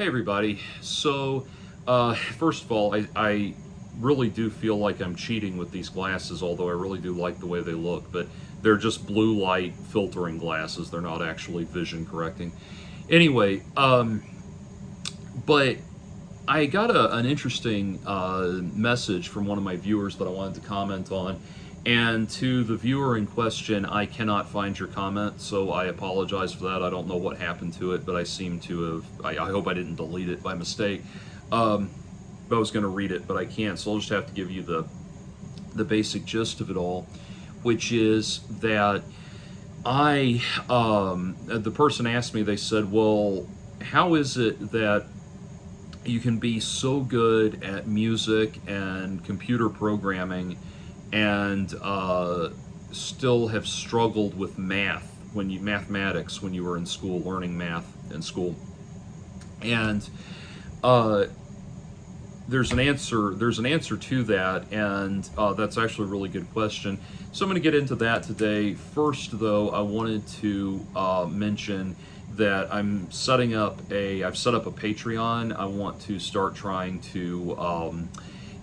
Hey everybody. First of all, I really do feel like I'm cheating with these glasses, although I really do like the way they look, but they're just blue light filtering glasses. They're not actually vision correcting. Anyway, but I got an interesting message from one of my viewers that I wanted to comment on. And to the viewer in question, I cannot find your comment, so I apologize for that. I don't know what happened to it, but I seem to have. I hope I didn't delete it by mistake. I was going to read it, but I can't, so I'll just have to give you the basic gist of it all, which is that the person asked me. They said, "Well, how is it that you can be so good at music and computer programming and still have struggled with mathematics when you were in school, learning math in school?" And there's an answer to that, and that's actually a really good question. So I'm going to get into that today. First, though, I wanted to mention that I've set up a Patreon. I want to start trying to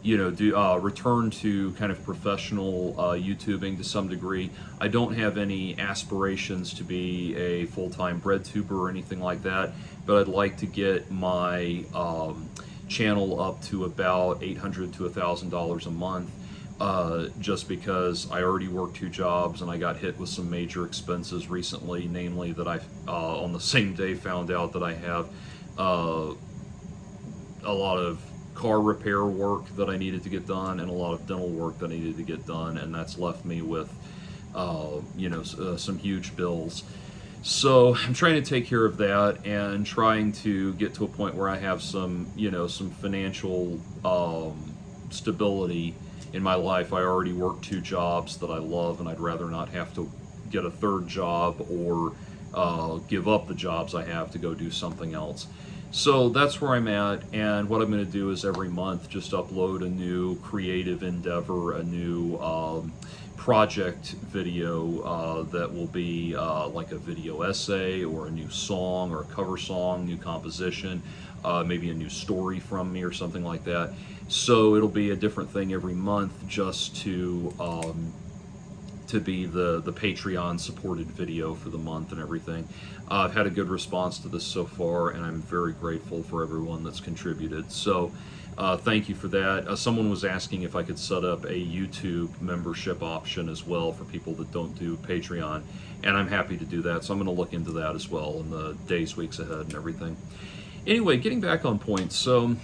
return to kind of professional YouTubing to some degree. I don't have any aspirations to be a full-time bread tuber or anything like that, but I'd like to get my channel up to about $800 to $1,000 a month, just because I already work 2 jobs and I got hit with some major expenses recently, namely that I on the same day found out that I have a lot of car repair work that I needed to get done and a lot of dental work that I needed to get done, and that's left me with some huge bills. So I'm trying to take care of that and trying to get to a point where I have some financial stability in my life. I already work 2 jobs that I love, and I'd rather not have to get a 3rd job or give up the jobs I have to go do something else. So that's where I'm at, and what I'm going to do is every month just upload a new creative endeavor, a new project video that will be like a video essay or a new song or a cover song, new composition, maybe a new story from me or something like that. So it'll be a different thing every month, just to be the Patreon supported video for the month and everything. I've had a good response to this so far, and I'm very grateful for everyone that's contributed. So thank you for that. Someone was asking if I could set up a YouTube membership option as well for people that don't do Patreon, and I'm happy to do that. So I'm going to look into that as well in the days, weeks ahead and everything. Anyway, getting back on point, so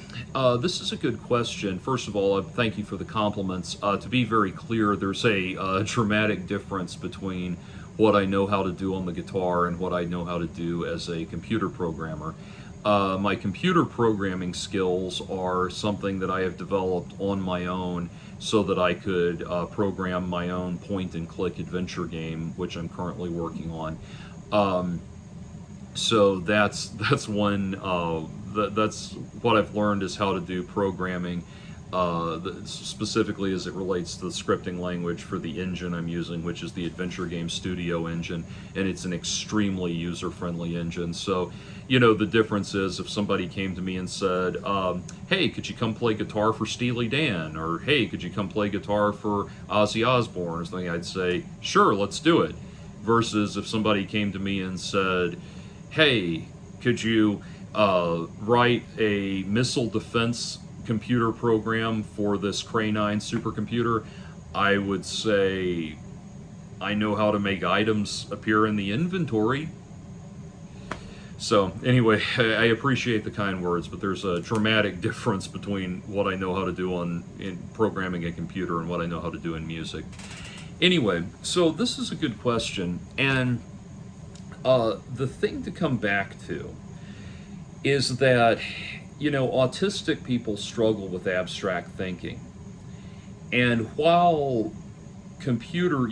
this is a good question. First of all, thank you for the compliments. To be very clear, there's a dramatic difference between what I know how to do on the guitar and what I know how to do as a computer programmer. My computer programming skills are something that I have developed on my own so that I could program my own point-and-click adventure game, which I'm currently working on. So that's one. That's what I've learned, is how to do programming, specifically as it relates to the scripting language for the engine I'm using, which is the Adventure Game Studio engine, and it's an extremely user-friendly engine. So, the difference is if somebody came to me and said, "Hey, could you come play guitar for Steely Dan?" or "Hey, could you come play guitar for Ozzy Osbourne?" or something, I'd say, "Sure, let's do it." Versus if somebody came to me and said, "Hey, could you write a missile defense computer program for this Cray 9 supercomputer?" I would say, "I know how to make items appear in the inventory." So anyway, I appreciate the kind words, but there's a dramatic difference between what I know how to do in programming a computer and what I know how to do in music. Anyway, so this is a good question, and the thing to come back to is that, autistic people struggle with abstract thinking. And while computer,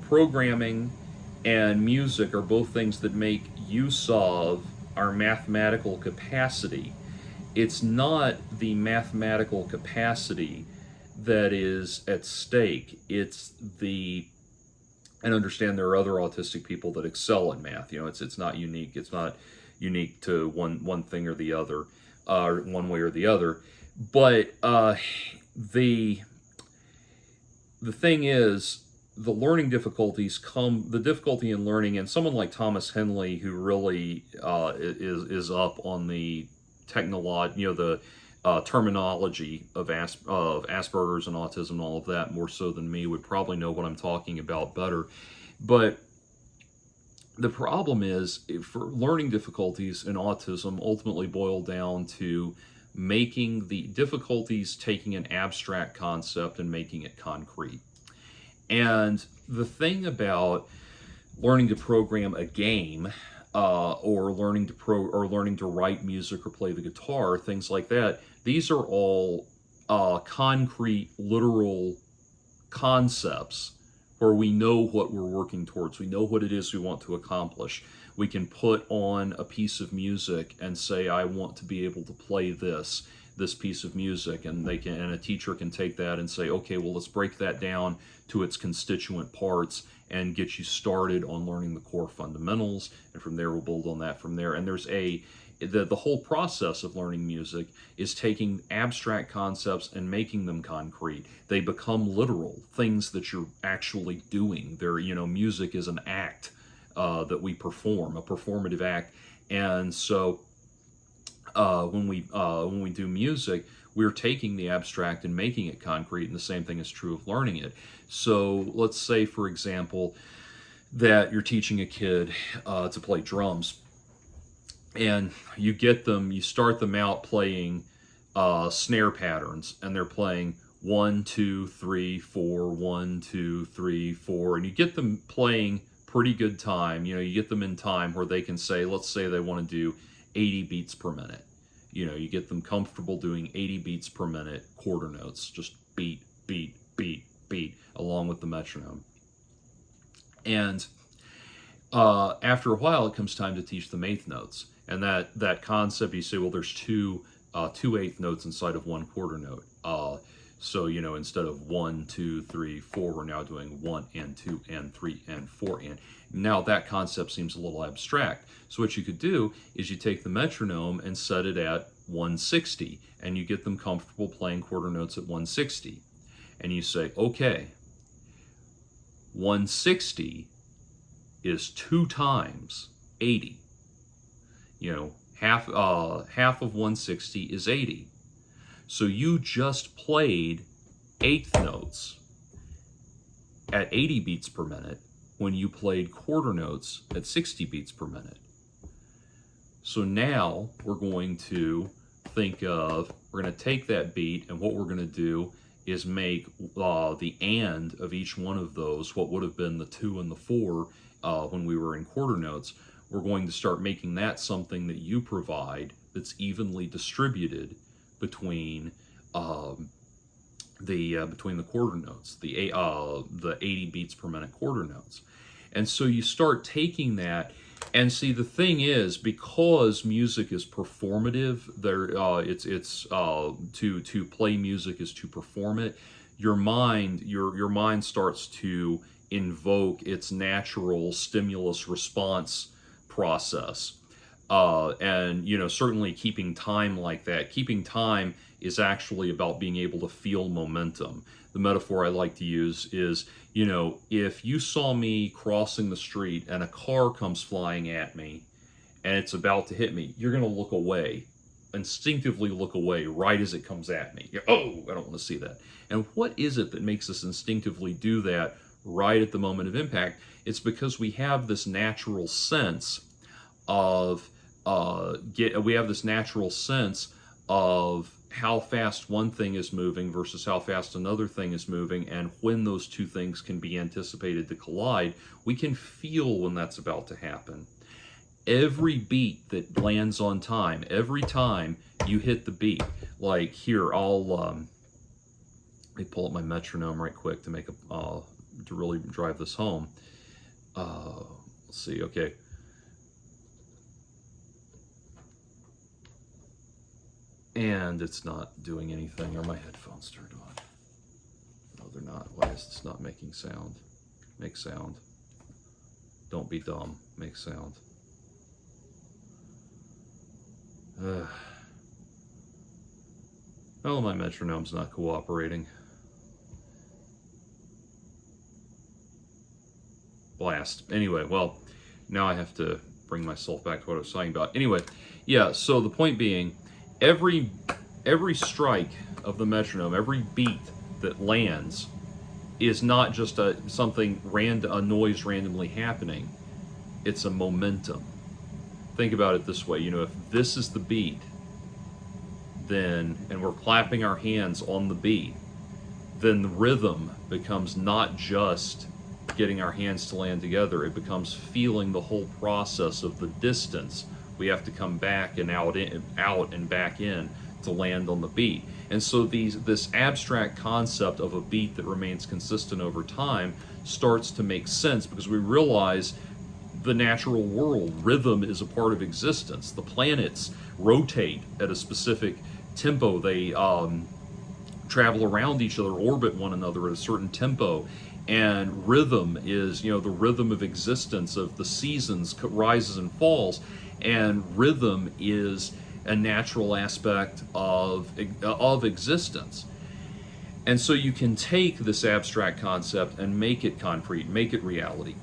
programming and music are both things that make use of our mathematical capacity, it's not the mathematical capacity that is at stake. It's and understand there are other autistic people that excel in math. It's not unique. It's not, unique to one thing or the other, one way or the other. But the thing is, the learning difficulties the difficulty in learning, and someone like Thomas Henley, who really is up on the technology, the terminology of Asperger's and autism and all of that more so than me, would probably know what I'm talking about better. But the problem is, for learning difficulties in autism ultimately boil down to making the difficulties taking an abstract concept and making it concrete. And the thing about learning to program a game, or learning to write music or play the guitar, things like that, these are all concrete, literal concepts where we know what we're working towards. We know what it is we want to accomplish. We can put on a piece of music and say, I want to be able to play this piece of music, and a teacher can take that and say, okay, well, let's break that down to its constituent parts and get you started on learning the core fundamentals, and from there we'll build on that from there. And there's the whole process of learning music is taking abstract concepts and making them concrete. They become literal things that you're actually doing. Music is an act that we perform, a performative act. And so when we do music, we're taking the abstract and making it concrete, and the same thing is true of learning it. So let's say, for example, that you're teaching a kid to play drums, and you start them out playing snare patterns, and they're playing 1, 2, 3, 4, 1, 2, 3, 4, and you get them playing pretty good time. You get them in time where they can say, let's say they want to do 80 beats per minute. You get them comfortable doing 80 beats per minute quarter notes, just beat, beat, beat, beat, along with the metronome. And after a while, it comes time to teach them eighth notes. And that concept, you say, well, there's two eighth notes inside of one quarter note. So, instead of 1, 2, 3, 4, we're now doing 1 and 2 and 3 and 4 and. Now that concept seems a little abstract. So what you could do is you take the metronome and set it at 160, and you get them comfortable playing quarter notes at 160. And you say, okay, 160 is 2 times 80. Half of 160 is 80. So you just played eighth notes at 80 beats per minute when you played quarter notes at 60 beats per minute. So now we're going to we're going to take that beat, and what we're going to do is make the and of each one of those, what would have been the 2 and the 4 when we were in quarter notes, we're going to start making that something that you provide that's evenly distributed between the quarter notes, the 80 beats per minute quarter notes. And so you start taking that, and see, the thing is, because music is performative, to play music is to perform it. Your mind starts to invoke its natural stimulus response process. And certainly keeping time like that. Keeping time is actually about being able to feel momentum. The metaphor I like to use is, if you saw me crossing the street and a car comes flying at me and it's about to hit me, you're going to look away, instinctively look away right as it comes at me. Oh, I don't want to see that. And what is it that makes us instinctively do that right at the moment of impact? It's because we have this natural sense of how fast one thing is moving versus how fast another thing is moving, and when those two things can be anticipated to collide. We can feel when that's about to happen. Every beat that lands on time, every time you hit the beat, like here, let me pull up my metronome right quick to really drive this home. Let's see, okay. And it's not doing anything. Are my headphones turned on? No, they're not. Why is this not making sound? Make sound. Don't be dumb. Make sound. Oh, my metronome's not cooperating. Blast. Anyway, well, now I have to bring myself back to what I was talking about. Anyway, yeah, so the point being, every strike of the metronome, every beat that lands is not just a noise randomly happening. It's a momentum. Think about it this way, if this is the beat, then, and we're clapping our hands on the beat, then the rhythm becomes not just getting our hands to land together, it becomes feeling the whole process of the distance we have to come back and out and back in to land on the beat. And so this abstract concept of a beat that remains consistent over time starts to make sense, because we realize the natural world, rhythm is a part of existence. The planets rotate at a specific tempo. They travel around each other, orbit one another at a certain tempo. And rhythm is, the rhythm of existence, of the seasons, rises and falls. And rhythm is a natural aspect of existence. And so you can take this abstract concept and make it concrete, make it reality.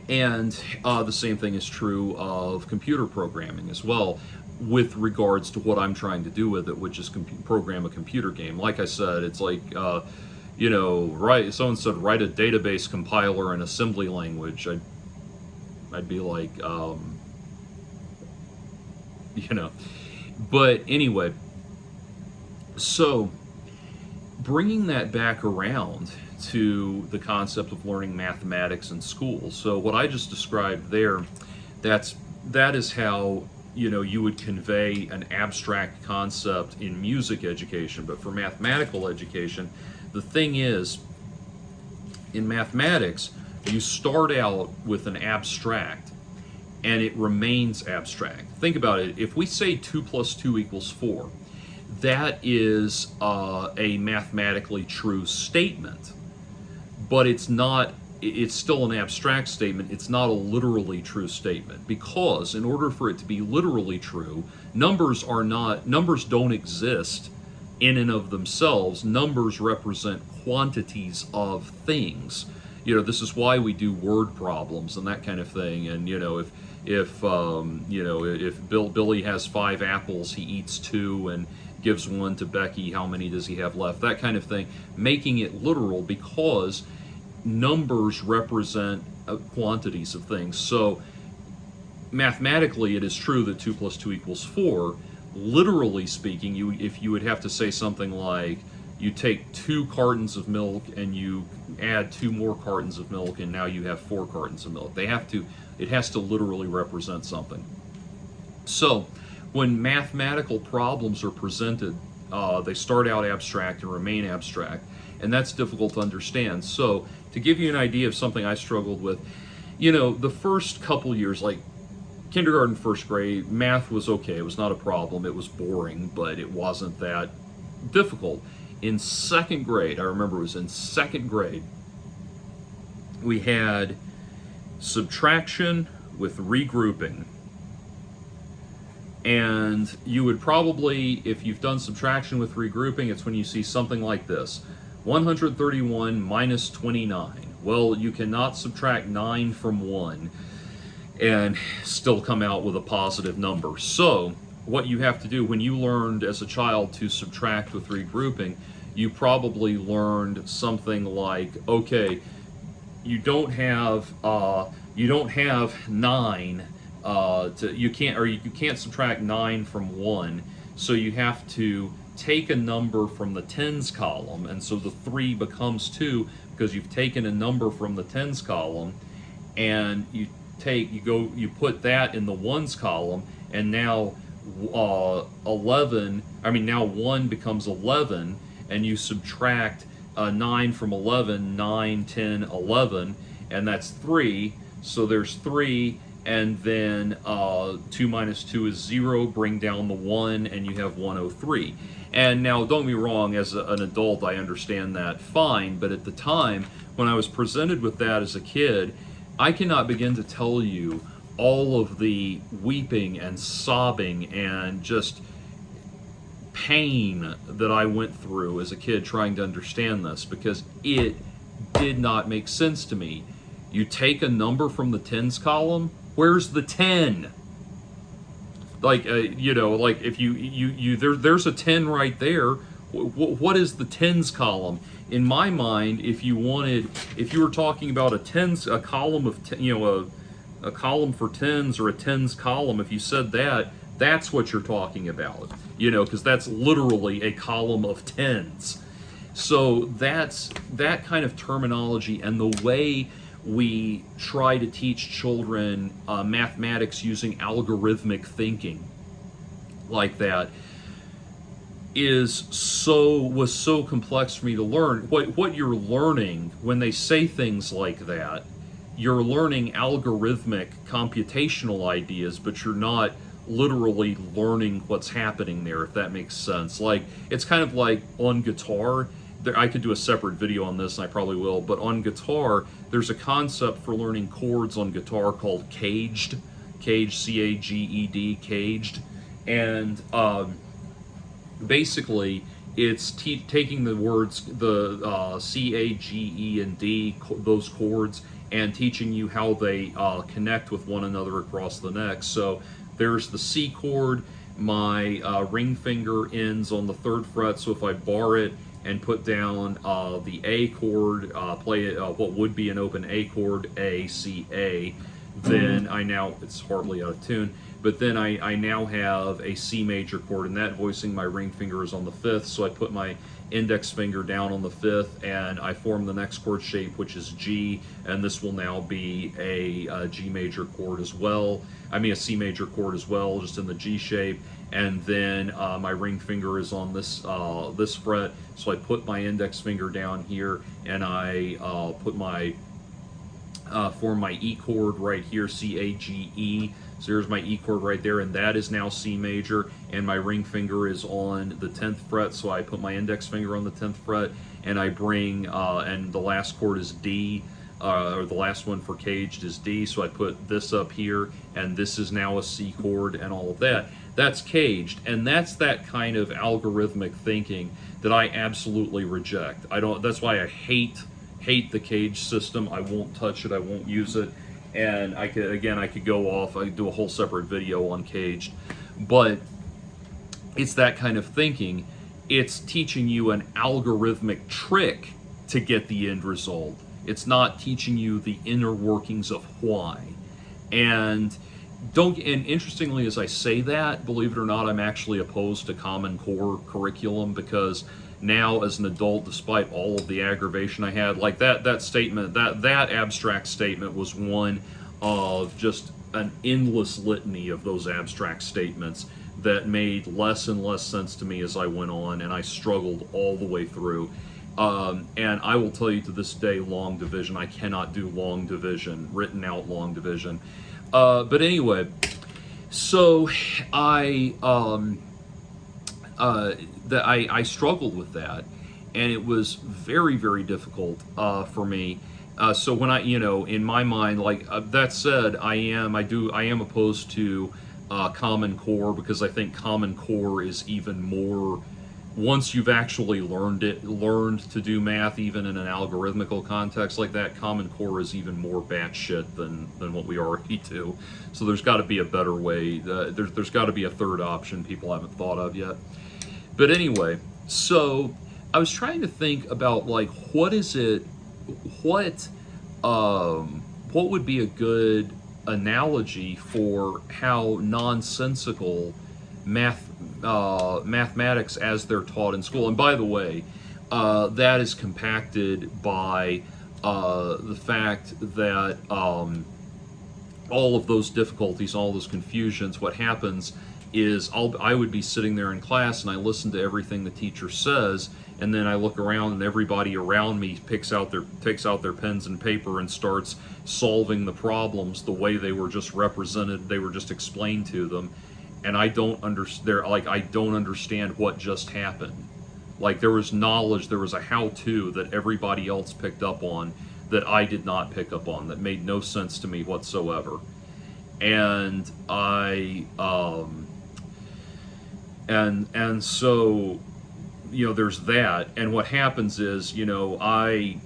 And the same thing is true of computer programming as well, with regards to what I'm trying to do with it, which is program a computer game. Like I said, it's like, someone said, write a database compiler in assembly language. I'd be like, But anyway, so bringing that back around to the concept of learning mathematics in school. So what I just described there, that is how you would convey an abstract concept in music education. But for mathematical education, the thing is, in mathematics, you start out with an abstract and it remains abstract. Think about it. If we say 2 + 2 = 4, that is a mathematically true statement. But it's still an abstract statement. It's not a literally true statement, because in order for it to be literally true, numbers don't exist in and of themselves. Numbers represent quantities of things. This is why we do word problems and that kind of thing. And if Billy has 5 apples, he eats 2 and gives 1 to Becky, how many does he have left? That kind of thing, making it literal, because numbers represent quantities of things. So mathematically, it is true that 2 + 2 = 4. Literally speaking, if you would have to say something like, you take 2 cartons of milk and you add 2 more cartons of milk, and now you have 4 cartons of milk. It has to literally represent something. So when mathematical problems are presented, they start out abstract and remain abstract, and that's difficult to understand. So to give you an idea of something I struggled with, the first couple years, like kindergarten, first grade, math was okay. It was not a problem. It was boring, but it wasn't that difficult. In second grade, I remember it was in second grade, we had subtraction with regrouping. And you would probably, if you've done subtraction with regrouping, it's when you see something like this: 131 minus 29. Well, you cannot subtract 9 from 1 and still come out with a positive number. So what you have to do, when you learned as a child to subtract with regrouping, you probably learned something like, okay, you don't have 9. You can't subtract 9 from 1, so you have to take a number from the tens column, and so the 3 becomes 2 because you've taken a number from the tens column, and you put that in the ones column, and now 1 becomes 11, and you subtract 9 from 11, 9, 10, 11, and that's 3. So there's 3, and then 2 minus 2 is 0, bring down the 1, and you have 103. And now, don't get me wrong, as an adult, I understand that fine, but at the time, when I was presented with that as a kid, I cannot begin to tell you all of the weeping and sobbing and just pain that I went through as a kid trying to understand this, because it did not make sense to me. You take a number from the tens column, where's the 10? Like, like if there's a 10 right there. What is the tens column? In my mind, if you were talking about a column of, a column for tens or a tens column, if you said that, that's what you're talking about, because that's literally a column of tens. So that's that kind of terminology, and the way we try to teach children mathematics using algorithmic thinking like that was so complex for me to learn. What you're learning when they say things like that, you're learning algorithmic computational ideas, but you're not literally learning what's happening there, if that makes sense. Like, it's kind of like on guitar. I could do a separate video on this, and I probably will, but on guitar, there's a concept for learning chords on guitar called caged, C-A-G-E-D, caged, and basically it's taking the words, the C, A, G, E, and D, those chords, and teaching you how they connect with one another across the neck. So there's the C chord, my ring finger ends on the 3rd fret, so if I bar it and put down the A chord, play it, what would be an open A chord, A, C, A, then it's hardly out of tune, but then I now have a C major chord, and that voicing my ring finger is on the 5th, so I put my index finger down on the 5th, and I form the next chord shape, which is G, and this will now be a G major chord as well, a C major chord as well, just in the G shape, and then my ring finger is on this fret, so I put my index finger down here, and I form my E chord right here, C-A-G-E. So here's my E chord right there, and that is now C major, and my ring finger is on the 10th fret, so I put my index finger on the 10th fret, and I bring, and the last chord is D, or the last one for caged is D, so I put this up here, and this is now a C chord, and all of that. That's caged, and that's that kind of algorithmic thinking that I absolutely reject. That's why I hate the cage system. I won't touch it, I won't use it. And I could go off, I could do a whole separate video on caged, but it's that kind of thinking. It's teaching you an algorithmic trick to get the end result. It's not teaching you the inner workings of why. And interestingly, as I say that, believe it or not, I'm actually opposed to Common Core curriculum, because now as an adult, despite all of the aggravation I had, like that statement, that abstract statement was one of just an endless litany of those abstract statements that made less and less sense to me as I went on, and I struggled all the way through. And I will tell you, to this day, long division, I cannot do long division, written out long division. But anyway, so I struggled with that, and it was very, very difficult for me. So when in my mind, that said, I am opposed to Common Core, because I think Common Core is even more, once you've actually learned to do math, even in an algorithmical context like that, Common Core is even more batshit than what we already do. So there's got to be a better way. There's got to be a third option people haven't thought of yet. But anyway, so I was trying to think about, what would be a good analogy for how nonsensical mathematics as they're taught in school. And by the way, that is compacted by the fact that all of those difficulties, all those confusions, what happens is I would be sitting there in class, and I listen to everything the teacher says, and then I look around, and everybody around me takes out their pens and paper and starts solving the problems the way they were just represented, they were just explained to them, and I don't understand what just happened. Like, there was knowledge, there was a how-to that everybody else picked up on that I did not pick up on, that made no sense to me whatsoever. And and so, there's that. And what happens is, the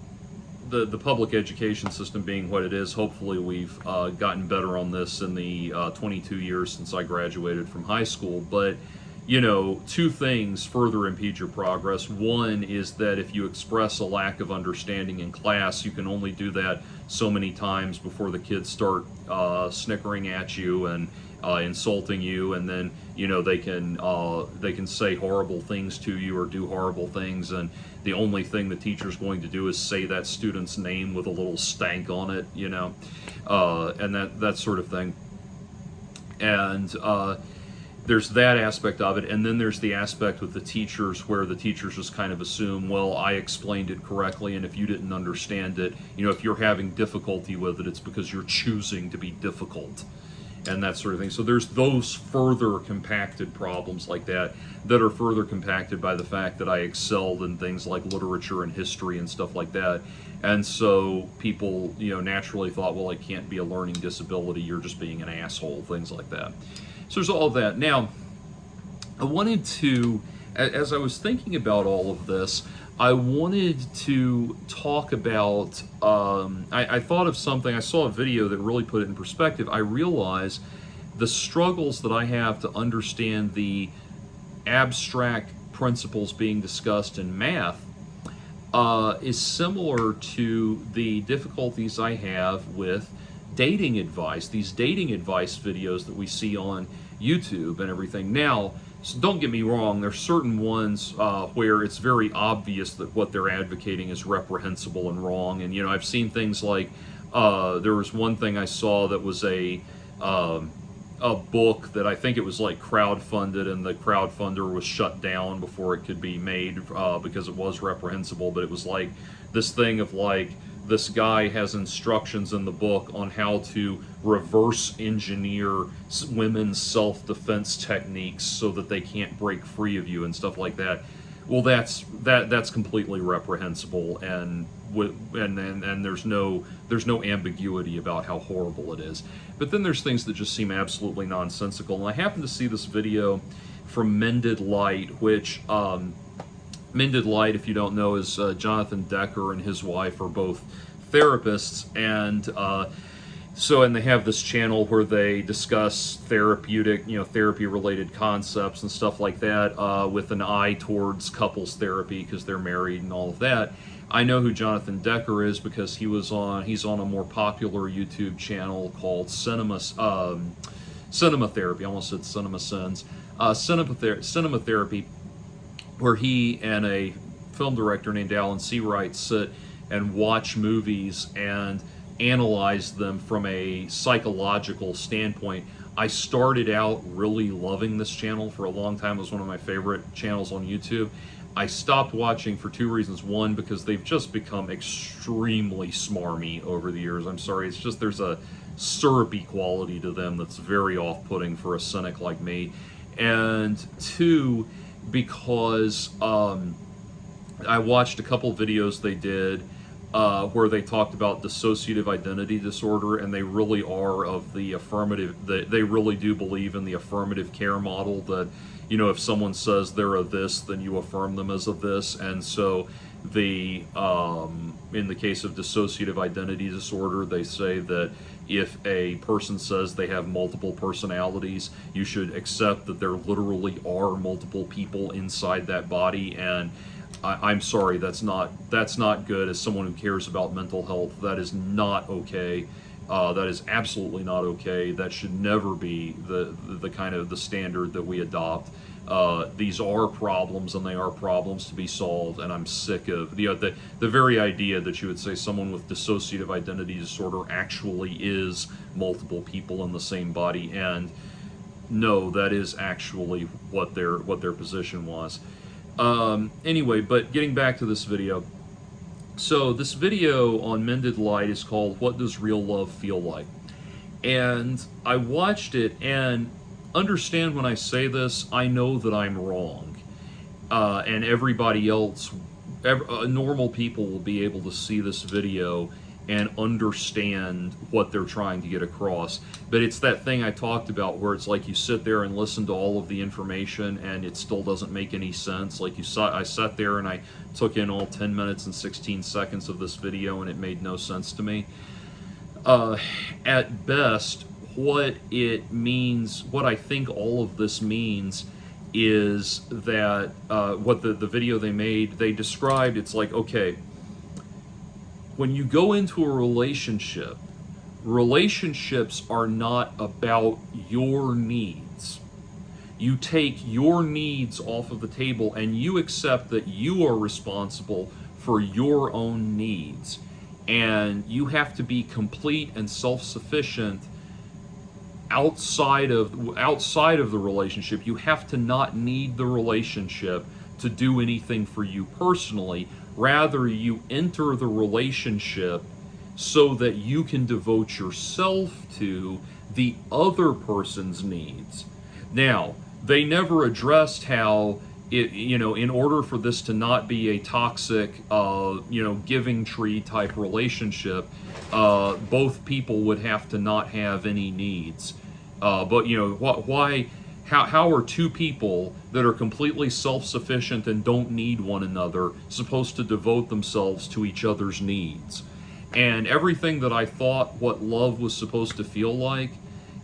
public education system being what it is, hopefully we've gotten better on this in the 22 years since I graduated from high school. But, two things further impede your progress. One is that if you express a lack of understanding in class, you can only do that so many times before the kids start snickering at you and insulting you, and then they can say horrible things to you or do horrible things, and the only thing the teacher's going to do is say that student's name with a little stank on it, and that sort of thing. And there's that aspect of it, and then there's the aspect with the teachers where the teachers just kind of assume, well, I explained it correctly, and if you didn't understand it, if you're having difficulty with it, it's because you're choosing to be difficult, and that sort of thing. So there's those further compacted problems like that are further compacted by the fact that I excelled in things like literature and history and stuff like that. And so people, naturally thought, well, it can't be a learning disability, you're just being an asshole, things like that. So there's all that. Now, I wanted to, as I was thinking about all of this, I wanted to talk about, I thought of something, I saw a video that really put it in perspective. I realized the struggles that I have to understand the abstract principles being discussed in math is similar to the difficulties I have with dating advice, these dating advice videos that we see on YouTube and everything. Now, so don't get me wrong, there's certain ones where it's very obvious that what they're advocating is reprehensible and wrong. And I've seen things like there was one thing I saw that was a book that I think it was like crowdfunded, and the crowdfunder was shut down before it could be made because it was reprehensible. But it was like this thing of like, this guy has instructions in the book on how to reverse engineer women's self-defense techniques so that they can't break free of you and stuff like that. Well, that's completely reprehensible, and there's no ambiguity about how horrible it is. But then there's things that just seem absolutely nonsensical. And I happened to see this video from Mended Light, which Mended Light, if you don't know, is Jonathan Decker and his wife are both therapists, and and they have this channel where they discuss therapy-related concepts and stuff like that with an eye towards couples therapy because they're married and all of that. I know who Jonathan Decker is because he's on a more popular YouTube channel called Cinema Therapy. I almost said Cinema Sins. Cinema Therapy, where he and a film director named Alan Seawright sit and watch movies and analyze them from a psychological standpoint. I started out really loving this channel for a long time. It was one of my favorite channels on YouTube. I stopped watching for two reasons. One, because they've just become extremely smarmy over the years. I'm sorry, it's just there's a syrupy quality to them that's very off-putting for a cynic like me. And two, because I watched a couple videos they did where they talked about dissociative identity disorder, and they really are of the affirmative, they really do believe in the affirmative care model that, if someone says they're a this, then you affirm them as a this. And so in the case of dissociative identity disorder, they say that if a person says they have multiple personalities, you should accept that there literally are multiple people inside that body. And I'm sorry, that's not good. As someone who cares about mental health, that is not okay. That is absolutely not okay. That should never be the kind of the standard that we adopt. These are problems, and they are problems to be solved. And I'm sick of the very idea that you would say someone with dissociative identity disorder actually is multiple people in the same body. And no, that is actually what their position was. Anyway, but getting back to this video. So this video on Mended Light is called "What Does Real Love Feel Like?" And I watched it, and understand when I say this, I know that I'm wrong. And everybody else, normal people will be able to see this video and understand what they're trying to get across. But it's that thing I talked about where it's like you sit there and listen to all of the information and it still doesn't make any sense. Like I sat there and I took in all 10 minutes and 16 seconds of this video and it made no sense to me. At best, what it means, what I think all of this means is that what the video they made, they described, it's like, okay, when you go into a relationship, relationships are not about your needs. You take your needs off of the table and you accept that you are responsible for your own needs. And you have to be complete and self-sufficient outside of the relationship. You have to not need the relationship to do anything for you personally. Rather, you enter the relationship so that you can devote yourself to the other person's needs. Now, they never addressed how in order for this to not be a toxic, giving tree type relationship, both people would have to not have any needs. But why? How are two people that are completely self-sufficient and don't need one another supposed to devote themselves to each other's needs? And everything that I thought what love was supposed to feel like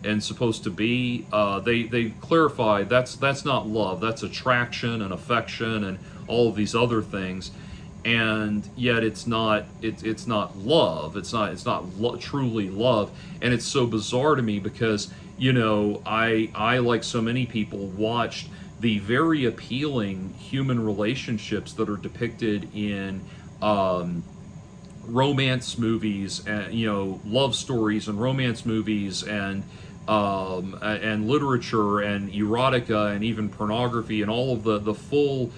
and supposed to be, they clarified that's not love. That's attraction and affection and all of these other things. And yet it's not love. It's not truly love. And it's so bizarre to me because I like so many people watched the very appealing human relationships that are depicted in romance movies and love stories and romance movies and literature and erotica and even pornography and all of the full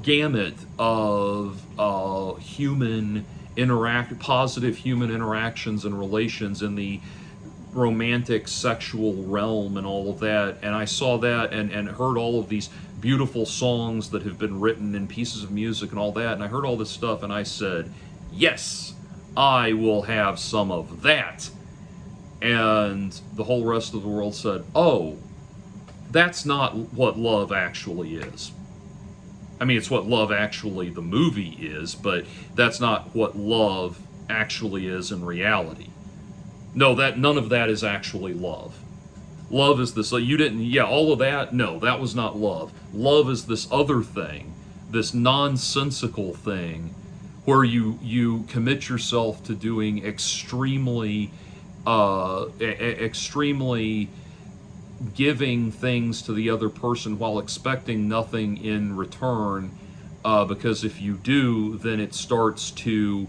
gamut of positive human interactions and relations in the romantic sexual realm and all of that. And I saw that and heard all of these beautiful songs that have been written and pieces of music and all that, and I heard all this stuff and I said, yes, I will have some of that. And the whole rest of the world said, oh, that's not what love actually is. I mean, it's what Love Actually the movie is, but that's not what love actually is in reality. No, none of that is actually love. Love is this, all of that, no, that was not love. Love is this other thing, this nonsensical thing, where you commit yourself to doing extremely giving things to the other person while expecting nothing in return, because if you do, then it starts to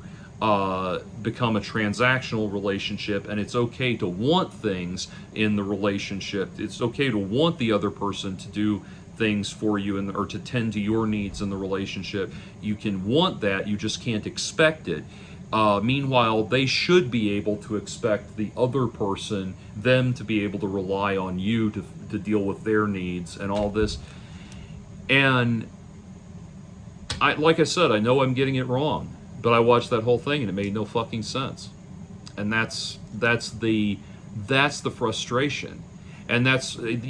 become a transactional relationship, and it's okay to want things in the relationship. It's okay to want the other person to do things for you or to tend to your needs in the relationship. You can want that, you just can't expect it. Meanwhile, they should be able to expect the other person, them to be able to rely on you to deal with their needs and all this. And like I said, I know I'm getting it wrong, but I watched that whole thing and it made no fucking sense. And that's the frustration. And that's down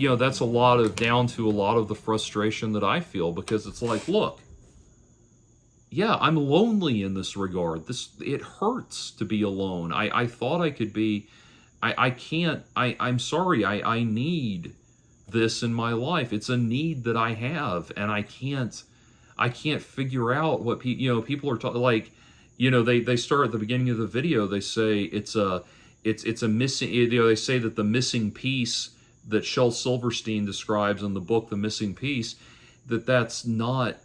to a lot of the frustration that I feel, because it's like, look, yeah, I'm lonely in this regard. It hurts to be alone. I thought I could be, I can't, I'm sorry, I need this in my life. It's a need that I have, and I can't figure out what people are talking, like, they start at the beginning of the video, they say it's a missing, they say that the missing piece that Shel Silverstein describes in the book, The Missing Piece, that's not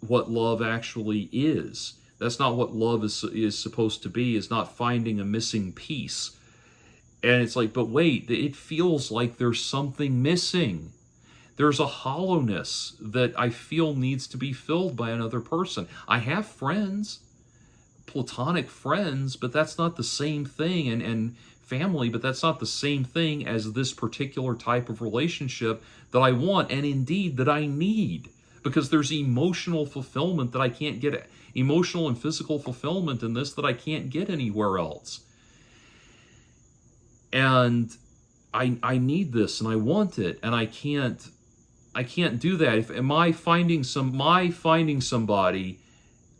what love actually is. That's not what love is supposed to be, is not finding a missing piece. And it's like, but wait, it feels like there's something missing. There's a hollowness that I feel needs to be filled by another person. I have friends, platonic friends, but that's not the same thing, and family, but that's not the same thing as this particular type of relationship that I want, and indeed that I need. because there's emotional fulfillment that I can't get, emotional and physical fulfillment in this that I can't get anywhere else. And I need this and I want it, and I can't do that. If am I finding somebody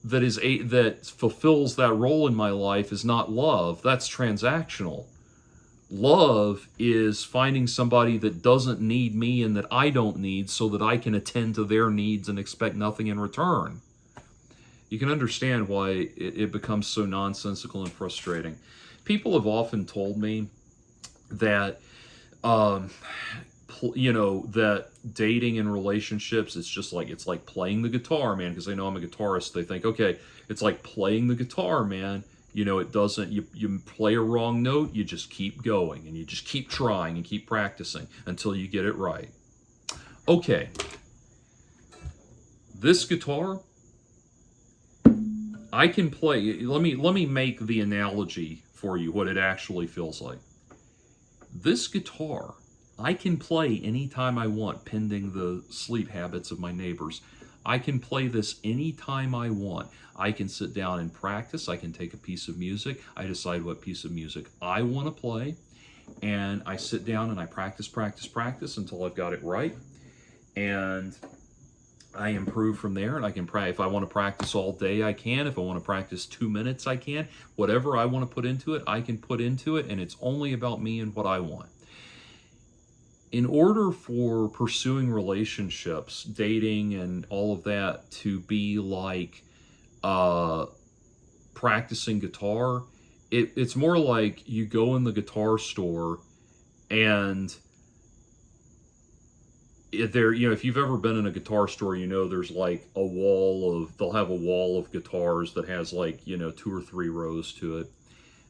that that fulfills that role in my life is not love. That's transactional. Love is finding somebody that doesn't need me and that I don't need, so that I can attend to their needs and expect nothing in return. You can understand why it becomes so nonsensical and frustrating. People have often told me that that dating and relationships, it's like playing the guitar, man, because they know I'm a guitarist. They think, okay, it's like playing the guitar, man. It doesn't, you play a wrong note, you just keep going and you just keep trying and keep practicing until you get it right. Okay, this guitar, I can play. Let me make the analogy for you, what it actually feels like. This guitar, I can play anytime I want, pending the sleep habits of my neighbors. I can play this anytime I want. I can sit down and practice. I can take a piece of music. I decide what piece of music I want to play. And I sit down and I practice until I've got it right. And I improve from there. And I can if I want to practice all day, I can. If I want to practice 2 minutes, I can. Whatever I want to put into it, I can put into it. And it's only about me and what I want. In order for pursuing relationships, dating, and all of that to be like practicing guitar, it's more like you go in the guitar store and if you've ever been in a guitar store, there's like they'll have a wall of guitars that has like, 2 or 3 rows to it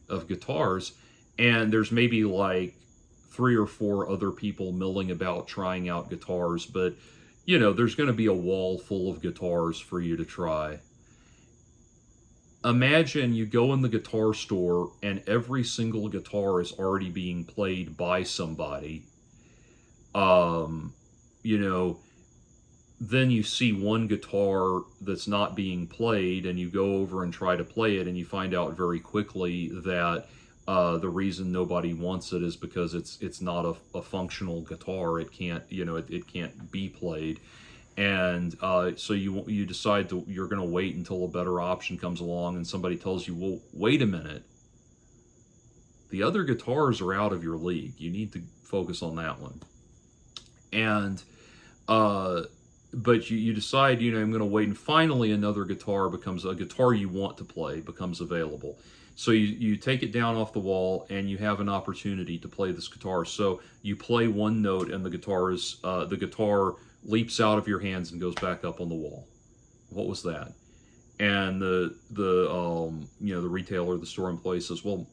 of guitars. And there's maybe like 3 or 4 other people milling about trying out guitars, but there's going to be a wall full of guitars for you to try. Imagine you go in the guitar store and every single guitar is already being played by somebody. Then you see one guitar that's not being played and you go over and try to play it, and you find out very quickly that the reason nobody wants it is because it's not a functional guitar. It can't, it can't be played. And so you decide you're going to wait until a better option comes along, and somebody tells you, well, wait a minute. The other guitars are out of your league. You need to focus on that one. And, but you decide, I'm going to wait, and finally another guitar becomes a guitar you want to play, becomes available. So you take it down off the wall and you have an opportunity to play this guitar. So you play one note and the guitar leaps out of your hands and goes back up on the wall. What was that? And the retailer, the store employee says, well,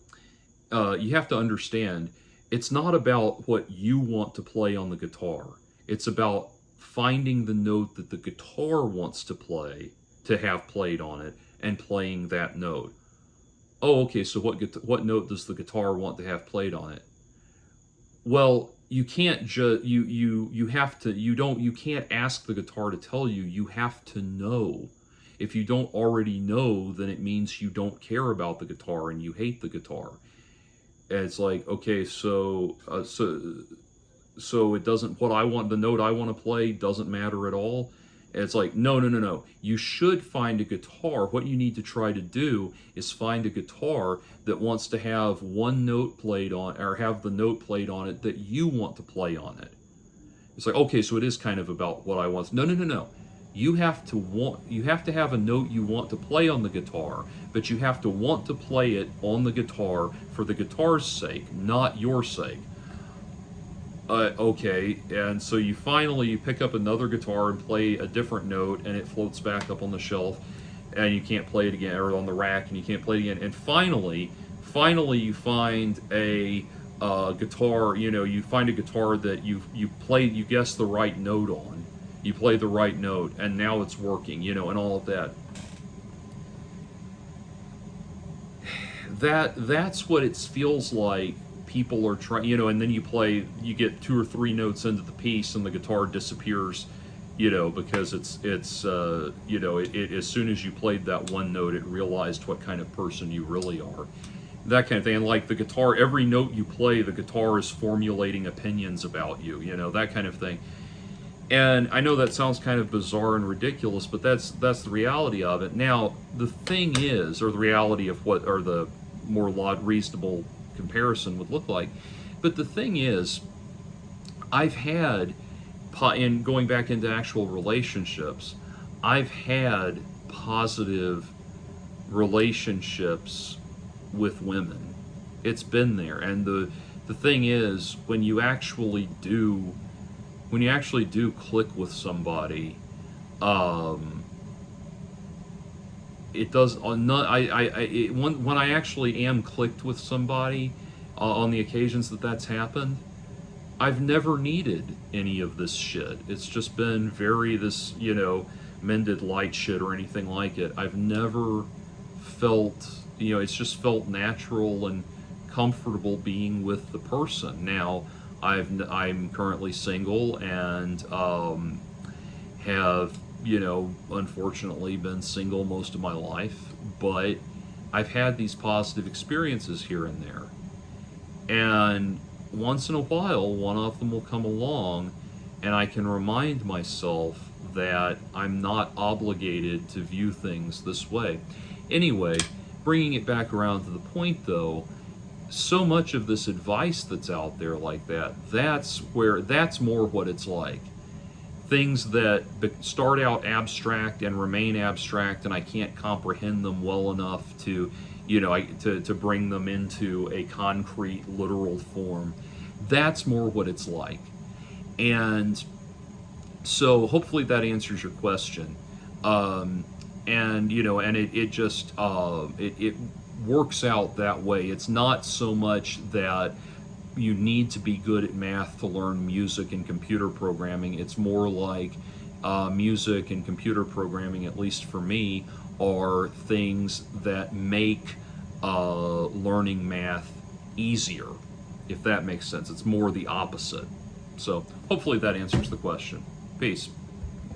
you have to understand, it's not about what you want to play on the guitar. It's about finding the note that the guitar wants to play, to have played on it, and playing that note. Oh, okay, so what note does the guitar want to have played on it? Well, you can't you can't ask the guitar to tell you. You have to know. If you don't already know, then it means you don't care about the guitar and you hate the guitar. And it's like, okay, so it doesn't, the note I want to play doesn't matter at all. And it's like, no. You should find a guitar. What you need to try to do is find a guitar that wants to have one note played on, or have the note played on it that you want to play on it. It's like, okay, so it is kind of about what I want. No. You have to have a note you want to play on the guitar, but you have to want to play it on the guitar for the guitar's sake, not your sake. Okay, and so you pick up another guitar and play a different note, and it floats back up on the shelf, and you can't play it again, or on the rack, and you can't play it again. And finally you find a guitar. You find a guitar that you guess the right note on. You play the right note, and now it's working. And all of that. That's what it feels like. People are trying, and then you get 2 or 3 notes into the piece and the guitar disappears, because as soon as you played that one note, it realized what kind of person you really are. That kind of thing. And like the guitar, every note you play, the guitar is formulating opinions about you, that kind of thing. And I know that sounds kind of bizarre and ridiculous, but that's the reality of it. Now, the thing is, or the reality of what, or the more reasonable comparison would look like, but the thing is, I've had, in going back into actual relationships, I've had positive relationships with women. It's been there. And the thing is, when you actually do click with somebody, it does not. When I actually am clicked with somebody, on the occasions that's happened, I've never needed any of this shit. It's just been very mended light shit or anything like it. I've never felt, it's just felt natural and comfortable being with the person. Now, I'm currently single and have, unfortunately been single most of my life, but I've had these positive experiences here and there. And once in a while, one of them will come along, and I can remind myself that I'm not obligated to view things this way. Anyway, bringing it back around to the point though, so much of this advice that's out there like that's more what it's like. Things that start out abstract and remain abstract, and I can't comprehend them well enough to to bring them into a concrete, literal form. That's more what it's like. And so hopefully that answers your question. And it just it works out that way. It's not so much that you need to be good at math to learn music and computer programming. It's more like music and computer programming, at least for me, are things that make learning math easier, if that makes sense. It's more the opposite. So hopefully that answers the question. Peace.